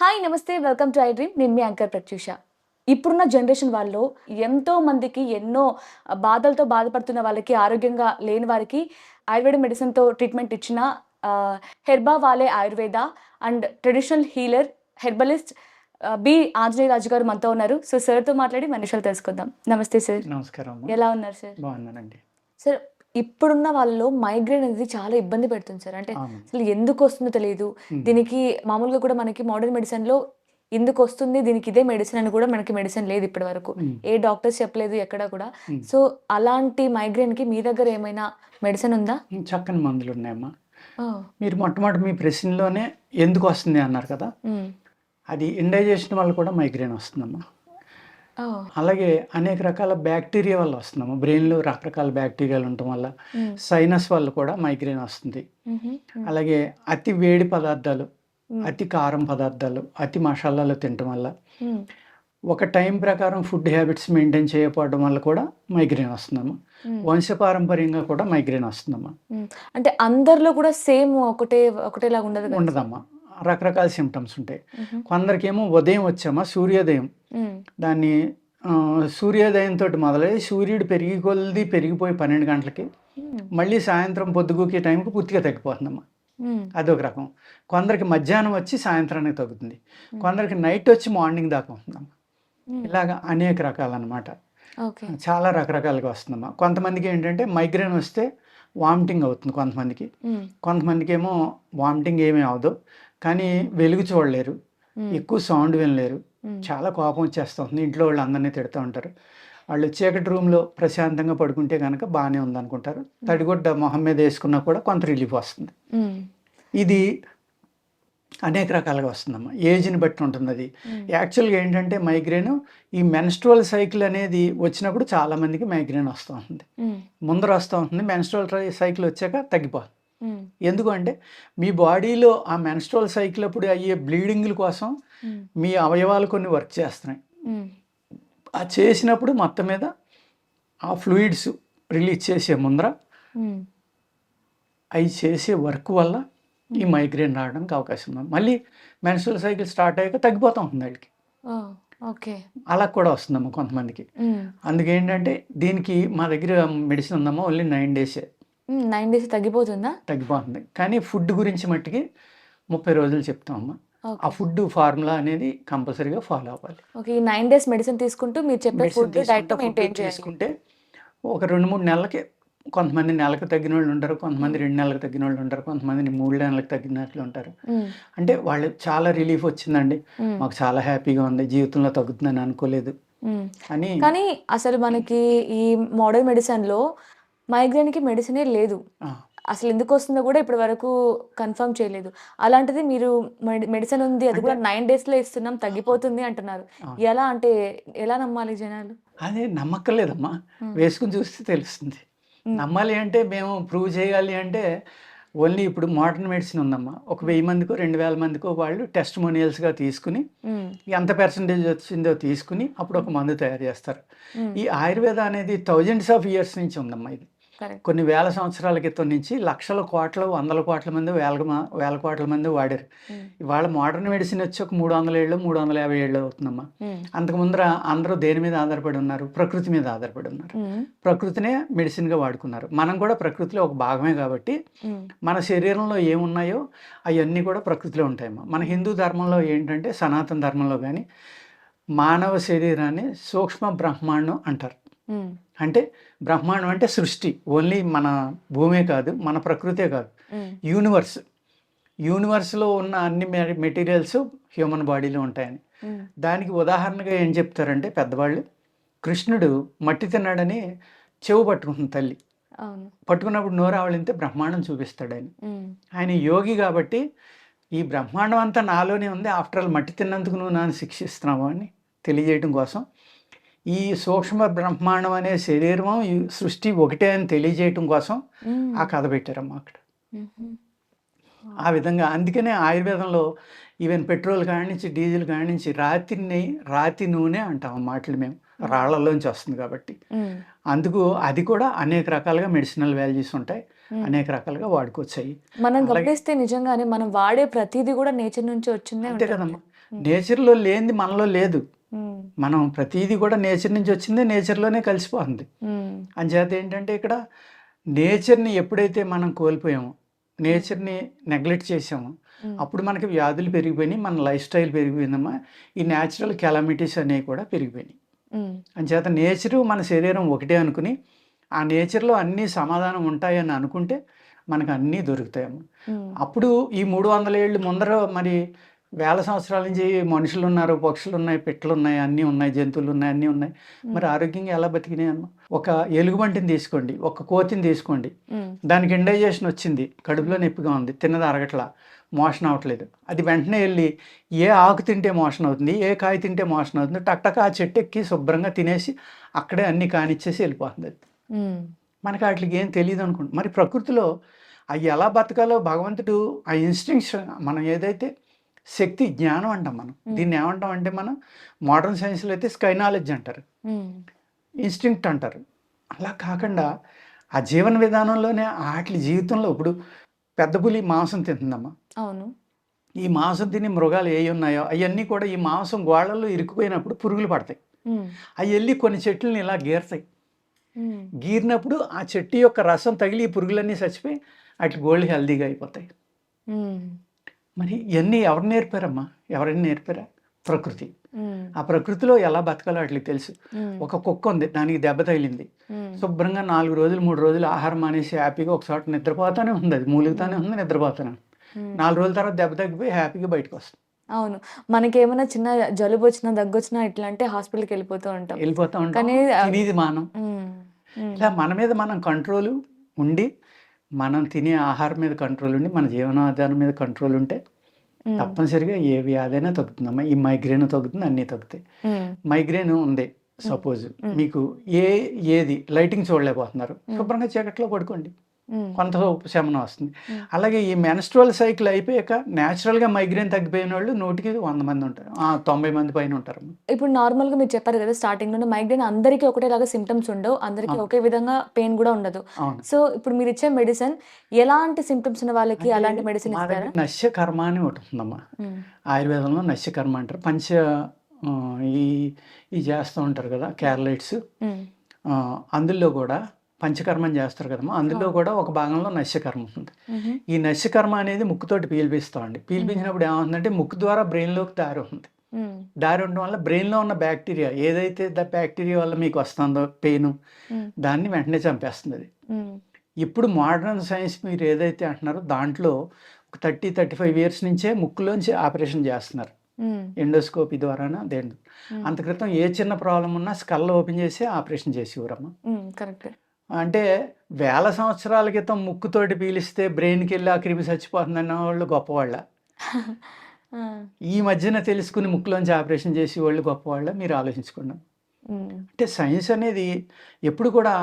Hi నమస్తే welcome to I dream నేను మీ anchor Pratyusha. ఇప్పుడున్న జనరేషన్ వాళ్ళు ఎంతో మందికి ఎన్నో బాధలతో బాధపడుతున్న వాళ్ళకి, ఆరోగ్యంగా లేని వారికి ఆయుర్వేద మెడిసిన్‌తో ట్రీట్మెంట్ ఇచ్చిన హెర్బా వాలే Ayurveda and traditional healer, herbalist B. Anjaneya Raju garu మనతో ఉన్నారు. సో సార్‌తో మాట్లాడి మన విషయాలు తెలుసుకుందాం. నమస్తే సార్. నమస్కారం అమ్మా. ఎలా ఉన్నారు సార్? బాగున్నానండి. సార్, ఇప్పుడున్న వాళ్ళలో మైగ్రేన్ అనేది చాలా ఇబ్బంది పెడుతుంది సార్. అంటే అవును. అసలు ఎందుకొస్తుందో తెలీదు. దీనికి మామూలుగా కూడా మనకి మోడర్న్ మెడిసిన్‌లో ఎందుకొస్తుంది, దీనికి ఇదే మెడిసిన్ అని కూడా మనకి మెడిసిన్ లేదు ఇప్పటి వరకు. హ్మ్. ఏ డాక్టర్స్ చెప్పలేదు ఎక్కడ కూడా. హ్మ్. సో, అలాంటి మైగ్రేన్‌కి మీ దగ్గర ఏమైనా మెడిసిన్ ఉందా? చక్కని మందులున్నాయమ్మా. ఓహ్! మీరు మొట్టమొదటి మీ ప్రశ్నలోనే ఎందుకొస్తుంది అన్నారు కదా! హ్మ్. అది ఇండైజెషన్ వల్ల కూడా మైగ్రేన్ వస్తుందమ్మా. ఓహ్! అలాగే అనేక రకాల బ్యాక్టీరియా వల్ల వస్తుందమ్మా. బ్రెయిన్‌లో రకరకాల బ్యాక్టీరియాలు ఉండటం వల్ల, హ్మ్. సైనస్ వల్ల కూడా మైగ్రేన్ వస్తుంది. హుహు. హ్మ్. అలాగే అతి వేడి పదార్థాలు, హ్మ్. అతి కారం పదార్థాలు, అతి మసాలాలు తినటం వల్ల, హ్మ్. ఒక టైం ప్రకారం ఫుడ్ హ్యాబిట్స్ మెయింటైన్ చేయకపోవడం వల్ల కూడా మైగ్రేన్ వస్తుందమ్మా. హ్మ్. వంశపారంపర్యంగా కూడా మైగ్రేన్ వస్తుందమ్మా. హ్మ్. అంటే అందరిలో కూడా సేమ్ ఒకటేలాగా ఉండదు కదా సార్? ఉండదమ్మా. రకరకాల సింప్టమ్స్ ఉంటాయి. హుహు. కొందరికేమో ఉదయం వచ్చామా సూర్యోదయం. హ్మ్. దాన్ని సూర్యోదయంతోటి మొదలై సూర్యుడు పెరిగే కొలది పెరిగిపోయి 12 గంటలకి, హ్మ్. మళ్ళీ సాయంత్రం పొద్దుగూకే టైంకి పూర్తిగా తగ్గిపోతుందమ్మా. హ్మ్. అదొక రకం. కొందరికి మధ్యాహ్నం వచ్చి సాయంత్రానికి తగ్గుతుంది. హ్మ్. కొందరికి నైట్ వచ్చి మార్నింగ్ దాకా ఉంటుందమ్మా. హ్మ్. ఇలాగ అనేక రకాలనమాట. ఓకే. చాలా రకరకాలుగా వస్తుందమ్మా. కొంతమందికి ఏంటంటే మైగ్రేన్ వస్తే వామిటింగ్ అవుతుంది కొంతమందికి. హ్మ్. కొంతమందికేమో వామిటింగ్ ఏమీ అవ్వదు. కానీ వెలుగు చూడలేరు. హ్మ్. ఎక్కువ సౌండ్ వినలేరు. హ్మ్. చాలా కోపం వచ్చేస్తూ ఉంటుంది. ఇంట్లో వాళ్ళందరినీ తిడుతూ ఉంటారు. వాళ్ళు చీకటి రూమ్‌లో ప్రశాంతంగా పడుకుంటే గనక బానే ఉందనుకుంటారు. తడిగుడ్డ మొహం మీద ఏసుకున్నా కూడా కొంత రిలీఫ్ వస్తుంది. హ్మ్. ఇది అనేక రకాలుగా వస్తుందమ్మా. ఏజ్‌ని బట్టి ఉంటుందది. హ్మ్. యాక్చువల్‌గా ఏంటంటే మైగ్రేను ఈ మెన్‌స్ట్రువల్ సైకిల్ అనేది వచ్చినప్పుడు చాలామందికి మైగ్రేన్ వస్తూ ఉంటుంది. హ్మ్. ముందర వస్తూ ఉంటుంది. మెన్‌స్ట్రువల్ సైకిల్ వచ్చాక తగ్గిపోతుంది. హ్మ్. ఎందుకు అంటే మీ బాడీలో ఆ మెన్‌స్ట్రువల్ సైకిల్ అప్పుడు అయ్యే బ్లీడింగుల కోసం హ్మ్. మీ అవయవాలు కొన్ని వర్క్ చేస్తున్నాయి. హ్మ్. ఆ చేసినప్పుడు మొత్తం మీద ఆ ఫ్లూయిడ్స్ రిలీజ్ చేసే ముందర హ్మ్. అయి చేసే వర్క్ వల్ల ఈ హ్మ్. మైగ్రేన్ రావడానికి అవకాశం ఉంది. మళ్ళీ మెన్‌స్ట్రువల్ సైకిల్ స్టార్ట్ అయ్యాక తగ్గిపోతూ ఉంటుంది ఆళ్ళకి. ఓహ్! ఓకే. అలా కూడా వస్తుందమ్మా కొంతమందికి. హ్మ్. అందుకేంటంటే దీనికి మా దగ్గర మెడిసిన్ ఉందమ్మా. ఓన్లీ 9 డేసే హ్మ్. 9 డేస్ తగ్గిపోతుందా? తగ్గిపోతుంది. కానీ ఫుడ్ గురించి మట్టికి 30 రోజులు చెప్తామమ్మా. ఆ ఓకే. ఫుడ్ ఫార్ములా అనేది కంపల్సరీగా ఫాలో అవ్వాలి. ఓకే. ఈ 9 డేస్ మెడిసిన్ తీసుకుంటూ మీరు చెప్పే మెడిసిన్ ఫుడ్, డైట్ తీసుకుంటే ఫుడ్ మెయింటైన్ చేయాలి. తీసుకుంటే ఒక 2, 3 నెలలకి కొంతమంది నెలకు తగ్గినోళ్ళు ఉంటారు. కొంతమంది హ్మ్. 2 నెలలకు తగ్గినోళ్ళు ఉంటారు. కొంతమంది 3 నెలలకు తగ్గినట్లు ఉంటారు. హ్మ్. అంటే వాళ్ళు చాలా రిలీఫ్ వచ్చిందండి. హ్మ్. మాకు చాలా హ్యాపీగా ఉంది. జీవితంలో తగ్గుతుందని అనుకోలేదు హ్మ్. అని. కానీ అసలు మనకి ఈ మోడర్న్ మెడిసిన్‌లో మైగ్రేన్‌కి మెడిసినే లేదు. ఆ! అసలెందుకొస్తుందో గూడా ఇప్పటి వరకు కన్ఫర్మ్ చేయలేదు. అలాంటిది మీరు మెడిసిన్ ఉంది. అది అంటే కూడా 9 డేస్‌లో ఇస్తున్నాం తగ్గిపోతుంది అంటున్నారు. అవును. ఎలా అంటే ఎలా నమ్మాలి జనాలు? అదే నమ్మక్కర్లేదమ్మా. హ్మ్. వేసుకొని చూస్తే తెలుస్తుంది. హ్మ్. నమ్మాలి అంటే మేము ప్రూవ్ చేయాలి అంటే ఓన్లీ ఇప్పుడు మోడర్న్ మెడిసిన్ ఉందమ్మా. ఒక హ్మ్. 1000 మందికో, 2000 మందికో వాళ్ళు టెస్టిమోనియల్స్‌గా తీసుకొని హ్మ్. ఎంత పర్సెంటేజ్ వచ్చిందో తీసుకొని అప్పుడు ఒక హ్మ్. మందు తయారు చేస్తారు. హ్మ్. ఈ ఆయుర్వేద అనేది థౌసండ్స్ ఆఫ్ ఇయర్స్ నుంచి ఉందమ్మా ఇది. కరెక్ట్. కొన్ని వేల సంవత్సరాల క్రితం నుంచి లక్షల కోట్ల, వందల కోట్ల మంది, వేల కోట్ల మంది వాడారు. హ్మ్. ఇవాళ మోడర్న్ మెడిసిన్ వచ్చి ఒక 300 ఏళ్ళు, 350 ఏళ్ళు అవుతుందమ్మా. హ్మ్. అంతకు ముందర అందరూ దేని మీద ఆధారపడి ఉన్నారు? ప్రకృతి మీద ఆధారపడి ఉన్నారు. హ్మ్. ప్రకృతినే మెడిసిన్‌గా వాడుకున్నారు. మనం కూడా ప్రకృతిలో ఒక భాగమే కాబట్టి హ్మ్. మన శరీరంలో ఏమున్నాయో అయన్నీ కూడా ప్రకృతిలో ఉంటాయమ్మా. మన హ్మ్. హిందూ ధర్మంలో ఏంటంటే సనాతన ధర్మంలో గాని మానవ శరీరాన్ని సూక్ష్మ బ్రహ్మాండం అంటారు. హ్మ్. అంటే బ్రహ్మాండం అంటే సృష్టి. ఓన్లీ మన భూమే కాదు, మన ప్రకృతే కాదు. హ్మ్. యూనివర్స్. యూనివర్స్‌లో ఉన్న అన్ని మెటీరియల్స్ హ్యూమన్ బాడీలో ఉంటాయని. హ్మ్. దానికి ఉదాహరణగా ఏం చెప్తారంటే పెద్దవాళ్ళు, కృష్ణుడు మట్టి తిన్నాడని చెవు పట్టుకుంటుంది తల్లి. అవును. పట్టుకున్నప్పుడు నోరావళింతే బ్రహ్మాండం చూపిస్తాడాయన. హ్మ్. ఆయన యోగి కాబట్టి, ఈ బ్రహ్మాండం అంతా నాలోనే ఉంది. ఆఫ్టర్ ఆల్ మట్టి తిన్నందుకు నువ్వు నన్ను శిక్షిస్తున్నావు అని తెలియజేయడం కోసం, ఈ సూక్ష్మ బ్రహ్మాండం అనే శరీరం, ఈ సృష్టి ఒకటే అని తెలియజేయటం కోసం హ్మ్. ఆ కథ పెట్టారమ్మా అక్కడ. హుహు. ఆ ఓకే. విధంగా అందుకనే ఆయుర్వేదంలో ఈవెన్ పెట్రోల్ కాడ్నించి, డీజిల్ కాడ్నించి రాతి నూనె అంటాం ఆ మాటలు మేము. హ్మ్. రాళ్ళలోంచి వస్తుంది కాబట్టి. హ్మ్. అందుకు అది కూడా అనేక రకాలుగా మెడిసినల్ వాల్యూస్ ఉంటాయి. హ్మ్. అనేక రకాలుగా వాడుకోవచ్చయి. మనం అలాగే గమనిస్తే నిజంగానే మనం వాడే ప్రతీది గూడా నేచర్ నుంచి వచ్చిందే అంతే ఉంటుంది. కదమ్మా! నేచర్లో లేనిది మనలో లేదు. మనం ప్రతిదీ కూడా నేచర్ నుంచి వచ్చిందే నేచర్లోనే కలిసిపోతుంది. అంచేత ఏంటంటే ఇక్కడ నేచర్ని ఎప్పుడైతే మనం కోల్పోయామో, నేచర్ని నెగ్లెక్ట్ చేసామో, అప్పుడు మనకి వ్యాధులు పెరిగిపోయినాయి, మన లైఫ్ స్టైల్ పెరిగిపోయిందమ్మా. ఈ న్యాచురల్ కెలామిటీస్ అనేవి కూడా పెరిగిపోయినాయి. అంచేత నేచరు మన శరీరం ఒకటే అనుకుని ఆ నేచర్లో అన్నీ సమాధానం ఉంటాయని అనుకుంటే మనకు అన్నీ దొరుకుతాయమ్మా. అప్పుడు ఈ 300 ఏళ్ళు ముందర మరి వేల సంవత్సరాల నుంచి మనుషులు ఉన్నారు, పక్షులు ఉన్నాయి, పిట్టలు ఉన్నాయి, అన్నీ ఉన్నాయి, జంతువులు ఉన్నాయి, అన్నీ ఉన్నాయి. మరి ఆరోగ్యంగా ఎలా బతికినాయి అమ్మా? ఒక ఎలుగుబంటిని తీసుకోండి, ఒక కోతిని తీసుకోండి, దానికి ఇండైజేషన్ వచ్చింది, కడుపులో నొప్పిగా ఉంది, తిన్నది అరగట్లా, మోషన్ అవ్వట్లేదు. అది వెంటనే వెళ్ళి ఏ ఆకు తింటే మోషన్ అవుతుంది, ఏ కాయ తింటే మోషన్ అవుతుంది, టక్ ఆ చెట్టు ఎక్కి శుభ్రంగా తినేసి అక్కడే అన్ని కానిచ్చేసి వెళ్ళిపోతుంది. అది మనకి వాటికి ఏం తెలియదు అనుకుంటుంది. మరి ప్రకృతిలో అవి ఎలా బతకాలో భగవంతుడు ఆ ఇన్స్టింక్ట్స్, మనం ఏదైతే శక్తి జ్ఞానం అంటాం, మనం దీన్ని ఏమంటాం అంటే మనం మోడర్న్ సైన్స్లో అయితే స్కై నాలెడ్జ్ అంటారు, ఇన్స్టింక్ట్ అంటారు. అలా కాకుండా ఆ జీవన విధానంలోనే వాటి జీవితంలో ఇప్పుడు పెద్ద పులి మాంసం తింటుందమ్మా. అవును. ఈ మాంసం తిని మృగాలు ఏవి ఉన్నాయో అవన్నీ కూడా ఈ మాంసం గోళ్ళల్లో ఇరుక్కుపోయినప్పుడు పురుగులు పడతాయి. అవి వెళ్ళి కొన్ని చెట్లని ఇలా గీరతాయి. గీరినప్పుడు ఆ చెట్టు యొక్క రసం తగిలి ఈ పురుగులన్నీ చచ్చిపోయి అట్లా గోళ్ళు హెల్దీగా అయిపోతాయి. మరి ఇవన్నీ ఎవరు నేర్పారమ్మా? ఎవరైనా నేర్పారా? ప్రకృతి. ఆ ప్రకృతిలో ఎలా బతకాలో వాటికి తెలుసు. ఒక కుక్క ఉంది, దానికి దెబ్బ తగిలింది, శుభ్రంగా 4 రోజులు 3 రోజులు ఆహారం అనేసి హ్యాపీగా ఒక చోట నిద్రపోతానే ఉంది, అది మూలుగుతానే ఉంది, నిద్రపోతానే ఉంది. 4 రోజుల తర్వాత దెబ్బ తగ్గిపోయి హ్యాపీగా బయటకు వస్తుంది. అవును. మనకేమైనా చిన్న జలుబు వచ్చినా, దగ్గు వచ్చినా ఇట్లా అంటే హాస్పిటల్కి వెళ్ళిపోతూ ఉంటాం. కానీ తినేది మానం. ఇలా మన మీద మనం కంట్రోల్ ఉండి, మనం తినే ఆహారం మీద కంట్రోల్ ఉండి, మన జీవనాధారం మీద కంట్రోల్ ఉంటే తప్పనిసరిగా ఏ వ్యాధైనా తగ్గుతుందమ్మా. ఈ మైగ్రేన్ తగ్గుతుంది, అన్నీ తగ్గుతాయి. మైగ్రేన్ ఉంది సపోజ్, మీకు ఏది లైటింగ్ చూడలేకపోతున్నారు, శుభ్రంగా చీకట్లో పడుకోండి, కొంత ఉపశమనం వస్తుంది. అలాగే ఈ మెన్స్ట్రువల్ సైకిల్ అయిపోయాక న్యాచురల్గా మైగ్రేన్ తగ్గిపోయిన వాళ్ళు 100కి 100 మంది ఉంటారు, 90 మంది పైన ఉంటారు. ఇప్పుడు నార్మల్గా మీరు చెప్పారు కదా స్టార్టింగ్లోనే, మైగ్రేన్ అందరికీ ఒకటేలాగా సిమ్టమ్స్ ఉండవు, అందరికీ ఒకే విధంగా పెయిన్ కూడా ఉండదు. సో ఇప్పుడు మీరు ఇచ్చే మెడిసిన్ ఎలాంటి సిమ్టమ్స్ ఉన్న వాళ్ళకి అలాంటి మెడిసిన్ ఇస్తారా? నశ్యకర్మ అని ఒకటి ఉందమ్మా. ఆయుర్వేదంలో నశ్యకర్మ అంటారు. ఈ చేస్తూ ఉంటారు కదా కేరళైట్స్, అందులో కూడా పంచకర్మం చేస్తారు కదమ్మా, అందులో కూడా ఒక భాగంలో నశ్యకర్మ ఉంది. ఈ నశ్యకర్మ అనేది ముక్కుతోటి పీల్పిస్తామండి. పీల్పించినప్పుడు ఏమవుతుందంటే ముక్కు ద్వారా బ్రెయిన్లోకి దారి ఉంటుంది. దారి ఉండడం వల్ల బ్రెయిన్లో ఉన్న బ్యాక్టీరియా, ఏదైతే బ్యాక్టీరియా వల్ల మీకు వస్తుందో పెయిన్, దాన్ని వెంటనే చంపేస్తుంది అది. ఇప్పుడు మోడర్న్ సైన్స్ మీరు ఏదైతే అంటున్నారో దాంట్లో ఒక 30-35 ఇయర్స్ నుంచే ముక్కులోంచి ఆపరేషన్ చేస్తున్నారు, ఎండోస్కోపీ ద్వారానా దేని. అంత క్రితం ఏ చిన్న ప్రాబ్లం ఉన్నా స్కల్ ఓపెన్ చేసి ఆపరేషన్ చేసేవారమ్మా. కరెక్ట్. అంటే వేల సంవత్సరాల క్రితం ముక్కుతోటి పీలిస్తే బ్రెయిన్కి వెళ్ళి ఆ క్రిమి చచ్చిపోతుందన్న వాళ్ళు గొప్పవాళ్ళ? ఈ మధ్యన తెలుసుకుని ముక్కులోంచి ఆపరేషన్ చేసి వాళ్ళు గొప్పవాళ్ళ? మీరు ఆలోచించుకోండి. అంటే సైన్స్ అనేది ఎప్పుడు కూడా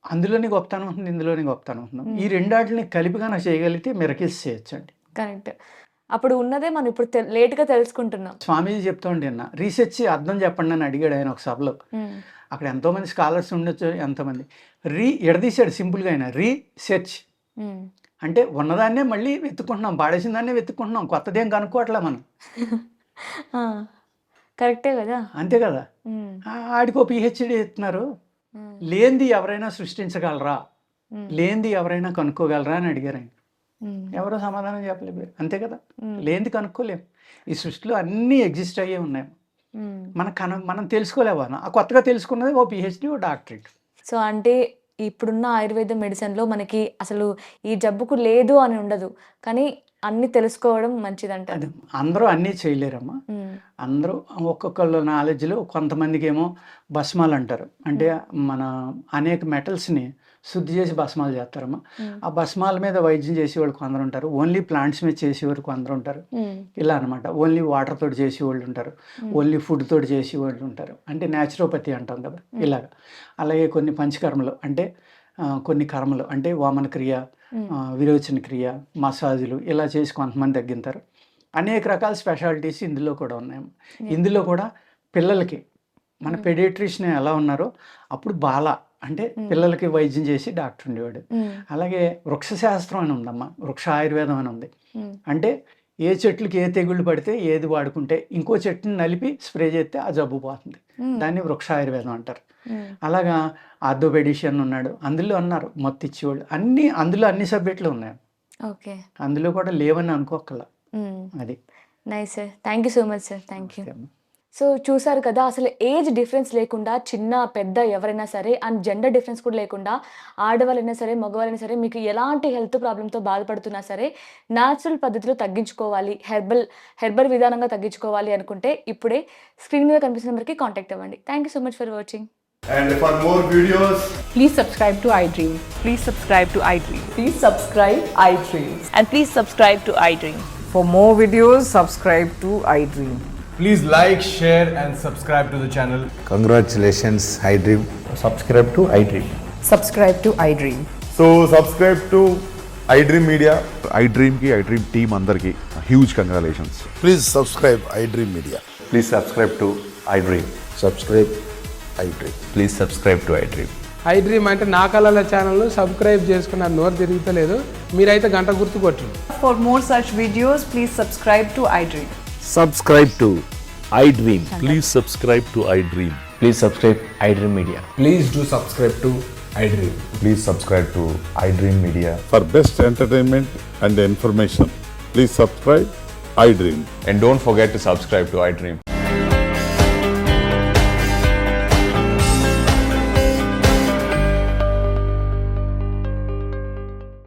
అందులోని గొప్పతనం ఉంటుంది, ఇందులోని గొప్పతనం ఉంటుంది. ఈ రెండాటిని కలిపిగా నాకు చేయగలిగితే మిరకిల్స్ చేయొచ్చండి. కరెక్ట్. అప్పుడు ఉన్నదే మనం ఇప్పుడు లేట్గా తెలుసుకుంటున్నాం. స్వామీజీ చెప్తూ ఉంటే రీసెర్చ్ అర్థం చెప్పండి అని అడిగాడు ఆయన ఒక సభలో. అక్కడ ఎంతోమంది స్కాలర్స్ ఉండొచ్చు, ఎంతోమంది ఎడదీశాడు సింపుల్గా. ఆయన రీసెర్చ్ అంటే ఉన్నదాన్నే మళ్ళీ వెతుక్కుంటున్నాం, పాడేసిన దాన్నే వెతుక్కుంటున్నాం, కొత్తదేం కనుక్కోవట్లే మనం. కరెక్టే కదా, అంతే కదా. ఆడికో పిహెచ్డి ఇస్తున్నారు. లేనిది ఎవరైనా సృష్టించగలరా, లేనిది ఎవరైనా కనుక్కోగలరా అని అడిగారు ఆయన. ఎవరో సమాధానం చెప్పలేదు, అంతే కదా. లేనిది కనుక్కోలేము. ఈ సృష్టిలో అన్నీ ఎగ్జిస్ట్ అయ్యే ఉన్నాయి, మనం తెలుసుకోలేవా. ఆ కొత్తగా తెలుసుకున్నది ఓ పిహెచ్డి, ఓ డాక్టరేట్. సో అంటే ఇప్పుడున్న ఆయుర్వేద మెడిసిన్లో మనకి అసలు ఈ జబ్బుకు లేదు అని ఉండదు, కానీ అన్ని తెలుసుకోవడం మంచిదంట. అందరూ అన్నీ చేయలేరమ్మా. అందరూ ఒక్కొక్కళ్ళ నాలెడ్జ్లో కొంతమందికి ఏమో భస్మాలు అంటారు, అంటే మన అనేక మెటల్స్ని శుద్ధి చేసి భస్మాలు చేస్తారమ్మా. ఆ భస్మాల మీద వైద్యం చేసేవాళ్ళు కొందరు ఉంటారు, ఓన్లీ ప్లాంట్స్ మీద చేసేవాళ్ళు కొందరు ఉంటారు. ఇలా అనమాట. ఓన్లీ వాటర్ తోటి చేసేవాళ్ళు ఉంటారు, ఓన్లీ ఫుడ్ తోటి చేసేవాళ్ళు ఉంటారు, అంటే న్యాచురోపతి అంటాం కదా ఇలాగ. అలాగే కొన్ని పంచకర్మలు అంటే కొన్ని కర్మలు అంటే వామన క్రియ, విరోచన క్రియ, మసాజులు ఇలా చేసి కొంతమంది తగ్గింటారు. అనేక రకాల స్పెషాలిటీస్ ఇందులో కూడా ఉన్నాయి. ఇందులో కూడా పిల్లలకి మన పెడియాట్రిషియన్ ఎలా ఉన్నారో అప్పుడు బాల అంటే పిల్లలకి వైద్యం చేసి డాక్టర్ ఉండేవాడు. అలాగే వృక్షశాస్త్రం అని ఉందమ్మా, వృక్ష ఆయుర్వేదం అని ఉంది. అంటే ఏ చెట్లకి ఏ తెగుళ్ళు పడితే ఏది వాడుకుంటే ఇంకో చెట్టుని నలిపి స్ప్రే చేస్తే ఆ జబ్బు పోతుంది. దాన్ని వృక్షాయుర్వేదం అంటారు. అలాగా ఆర్థోపెడిషియన్ ఉన్నాడు, అందులో ఉన్నారు మొత్తం ఇచ్చేవాళ్ళు, అందులో అన్ని సబ్జెక్టులు ఉన్నాయి. ఓకే. అందులో కూడా లేవని అనుకోకల్లా. అది nice sir. Thank you so much sir. Thank you. So చూసారు కదా, అసలు ఏజ్ డిఫరెన్స్ లేకుండా చిన్న పెద్ద ఎవరైనా సరే, అండ్ జెండర్ డిఫరెన్స్ కూడా లేకుండా ఆడవాళ్ళైనా సరే మగవాళ్ళైనా సరే మీకు ఎలాంటి హెల్త్ ప్రాబ్లంతో బాధపడుతున్నా సరే న్యాచురల్ పద్ధతిలో తగ్గించుకోవాలి, హెర్బల్ విధానంగా తగ్గించుకోవాలి అనుకుంటే ఇప్పుడే స్క్రీన్ మీద కనిపిస్తున్న నెంబర్కి కాంటాక్ట్ అవ్వండి. Thank you so much for watching. And for more videos, Please subscribe to iDream. Please subscribe to iDream. Please subscribe iDream. And please subscribe to iDream. For more videos, subscribe to iDream. please like, share, and subscribe to the channel. Congratulations, iDream. subscribe to iDream. Subscribe to iDream. So subscribe to iDream Media. iDream ki iDream team andarki huge congratulations. Please subscribe iDream Media. Please subscribe to iDream. Subscribe iDream. Please subscribe to iDream. iDream అంటే నా కళల ఛానల్ను subscribe చేసుకున్న నోరు తిరుగుతలేదు, మీరైతే గంట గుర్తు కొట్టండి. For more such videos, please subscribe to iDream. Subscribe to iDream. Please subscribe to iDream. Please subscribe iDream Media. Please do subscribe to iDream. Please subscribe to iDream Media. For best entertainment and information, please subscribe iDream. And don't forget to subscribe to iDream.